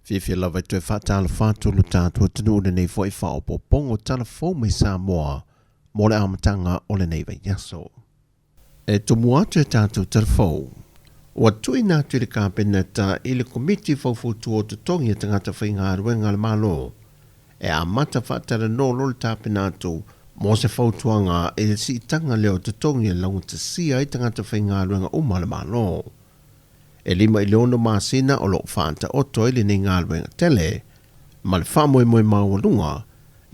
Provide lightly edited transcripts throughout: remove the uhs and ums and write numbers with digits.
Fifi lava tue whaatala whātulu tātua tunu nei fo I whaopo pongo telefon mai Sāmoa mo le amatanga o le nei vai yaso. E tumu atu e tātou telefon. Ua tui nā tui le kāpeneta I le komiti whaufutu o tutongi e tangata whainga aruenga le malo. E a mata whaatara no lol tāpenatu mo se whautuanga e le si tanga leo tutongi e launga te sia I tangata whainga aruenga uma le malo. E lima I leono māsina o lo whaanta o toi le nei ngāruenga tele, ma le whamoe moe mawalunga,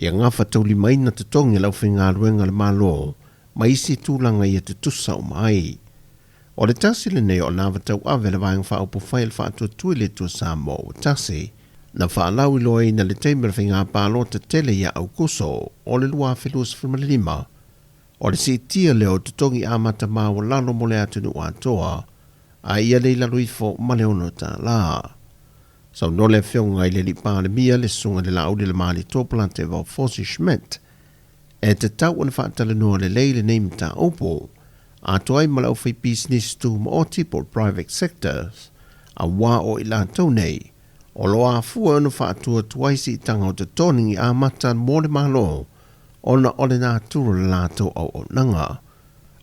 I a ngā whatauli mai na tutongi lau whainga aruenga le malo, ma isi tūlanga I a tutusa o mai. O le tasi le nei o nā watau awe le vāing whaopo whail whaatua tui le tua Sāmoa o tasi, na whaalau I loa ina le teimera whainga pālo te tele ia au kuso, o le lua whilus whamalima. O le si tia leo tutongi amata mawa lalo mo le atunu atoa, a ia le laluifo ma le ono Tala. Sau no le whionga I le li pāle mia le sunga le laudi le maali tōpulante vau Fosi Schmidt, e te tau ana whaatala noa le leile neimta opo, a toai ma lau whai business tu ma o tipo private sectors, a wā o I lātou nei, o loa fua anu whaatua tuaisi I tanga o te tōningi a mata mo le malo, ona o le nā turu le lātou au o nanga.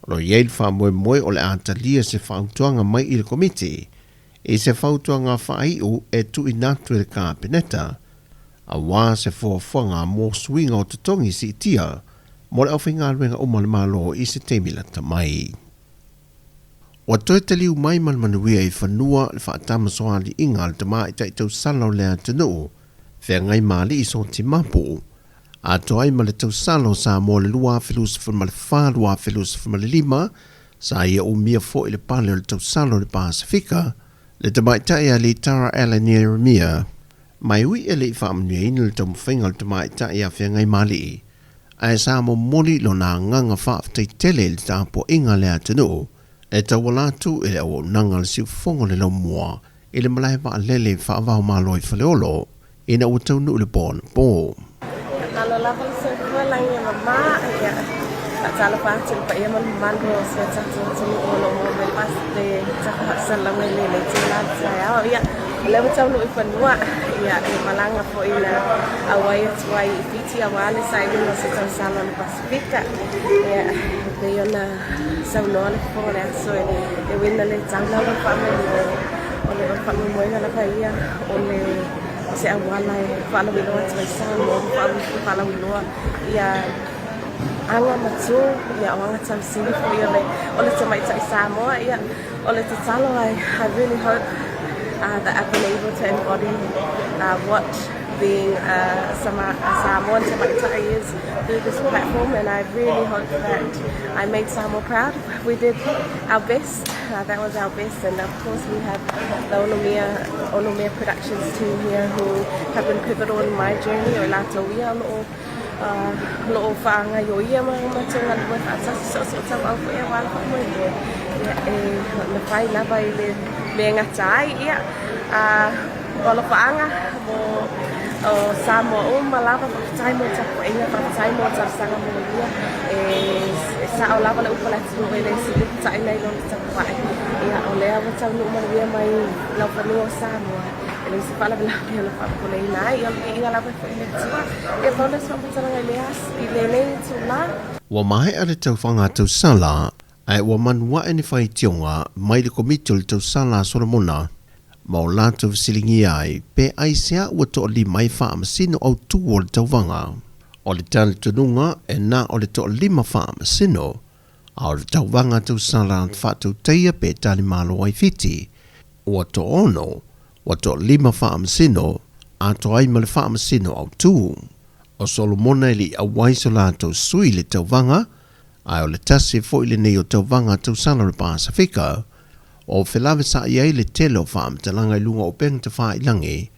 Lo yei fa moe o le atalia se whautuanga mai I le komiti, e se whautuanga whaiu e tu I natu le kāpeneta, a wā se fuafuanga mō swinga o tutongi si tia, mo le awhinga ruenga o malo I se temila tamai. Wa toi te liu mai manuia I whanua le whaatama soali inga le tama I tai tau salau lea tanu, whea ngai maali I so ti mapu, a toai ma le tau salo sa mo le lua filosofa ma le wha lua filosofa ma le lima, sa ia o mia fo I le pale o le tau salo le Pasifika, le tamaitai a le Tara Ala Nieremia, mai ui e le I whaamnia ina le tau mwhinga le tamaitai a whea ngai mali, a e sa mo moli lo na nganga whaaftai tele le tāpo inga lea tanu, e tau walatu e le o nanga le siu fongo le lau mua, e le malai wa lele whaavau malo I whaleolo, ina o tau nu le bon po. Kalau level sekolah yang mama ya kalau pasal pak yang mandu saya cakap orang mau lepas de cakap salam lele celat saya ya lepas tahu nu ipanua ya malang apa ina awai tuai fiti awal saya ni masih tahu salam Pasifika ya bayona sauna le fora so e winna le tangla le family ole family mo ngala kaya ole se awala fala wiloa tsa Sāmoa fala wiloa ya anga matsu ya anga tsam sili for ya le ole tsa mai tsa Sāmoa ya ole tsa talo I really hope that I've been able to embody what being Samoan is through this platform, and I really hope that I made Sāmoa proud. We did our best, that was our best, and of course we have the Onomia Productions team here who have been pivotal in my journey. O lātou ia lo'o whaanga yo ia matunga lua whaasasi so tau au whaia wala whamoe na whai lava I le mea ngatai ia wala whaanga mo o Sāmoa o malava whakatai mo tapu inga whakatai mo tapu sanga mo ia sa o lava le upala tino e le si lipu tai nei lona tapu wai ia o lea watau nu manuia mai lau whanua o Sāmoa e le si whala bila pia la whakapule ina ia le inga lava wha ile tua e whaule sa wapataranga I le as I le nei tu la Wa mai ale tau whanga tau sala, ai wa manua ene whai tionga mai le komiti o le tau sala Solomona, ma o lātou silingi ai, pe ai sea ua to li mai wha amasino au tu o le tauwanga. O le tale tununga e nā o le to lima wha amasino, a o le tauwanga tau sala whātou teia pe tali malo ai fiti. Ua to ono, ua to lima wha amasino, a to ai ma le wha amasino au tu. O Solomona li a waiso lātou sui le tauwanga, ai o le tasi fo ile nei o tauwanga tau sala le Pasifika, o whelave sa iai le telo whaam te langa I lunga o peng te wha ilangi,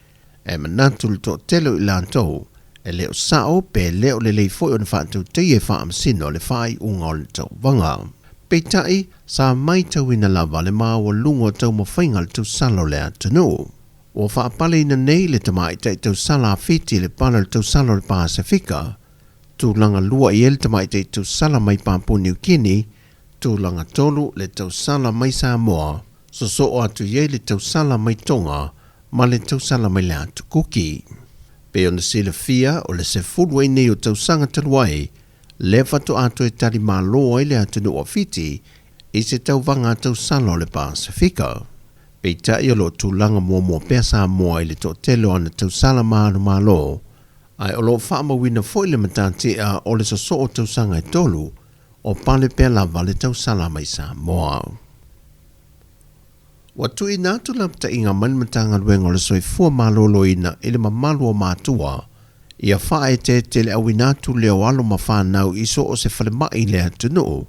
e manatu le to telo I lantou, e leo sao pe leo le lei foi o ne whaatau teie whaam sino le whai unga o le tau wanga. Peitai, sa mai tau ina lava le maa o lunga o tau mawhainga le tau salo le atanu. O whaapale ina nei le tamai te tau sala fiti le pala le tau salo le Pasifika, tu langa lua I el tamai te tau sala mai Papua New Guinea, tu langa tolu le tau sala mai Sāmoa, so o atu ye le tau sala mai Tonga, ma le tausala mai le atu kuki. Pe ona sila fia o le se fulwai nei o tausanga taluai, le fatu ato e tari malo ai le atu no ofiti, i se tauvanga tausala o le Pasifika. Pe tai o lo tūlanga mua pea Sāmoa i le to telo ana tausala malo, ai o lo whaamawina foi le matatea o le soso o tausanga e tolu, o pale pea lava le tausala mai Sāmoa. Watu i nātu lapta inga manimatanga luenga le soifua malolo ina ili mamalu o mātua, ia whae te le awi nātu leo alo ma whanau iso o se whalemai le atunu,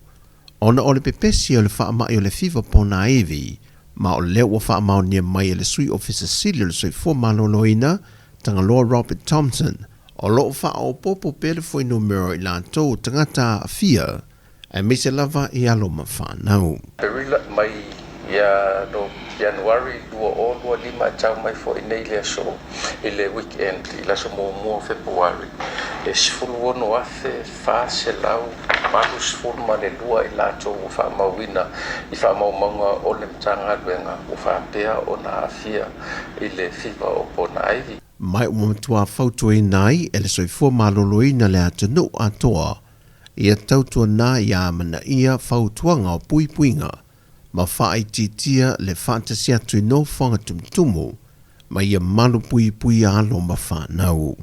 ona o le pepesi o le whaamai o le fiva pona evi, ma o leo wa whaamau nia mai le sui officer sili le soifua malolo ina, tanga loa Robert Thompson, o loo wha o popo pele foi numero i lantou tangata fia, e mise lava i alo ma whanau. Perila mai ia no January 2 tau mai fo nei le so ile weekend ila so mo February e sfulu no afe fa se lau malu sfulu mane lua ila to fa mawina I fa mawanga o le tanga benga o fa pea ona afia ile fiva o pona ivy mai umtua fautu nai ele soifua maloloina le atunu atoa ia tautua na ia mana ia fautuanga o puipuinga ma whaai titia le fantasia tui no whanga tumtumu, ma ia malu pui alo ma whanau.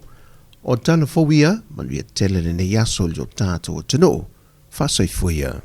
O tana fawia, manuia tele le ne yaso le o tātou o tano, whasoifuia.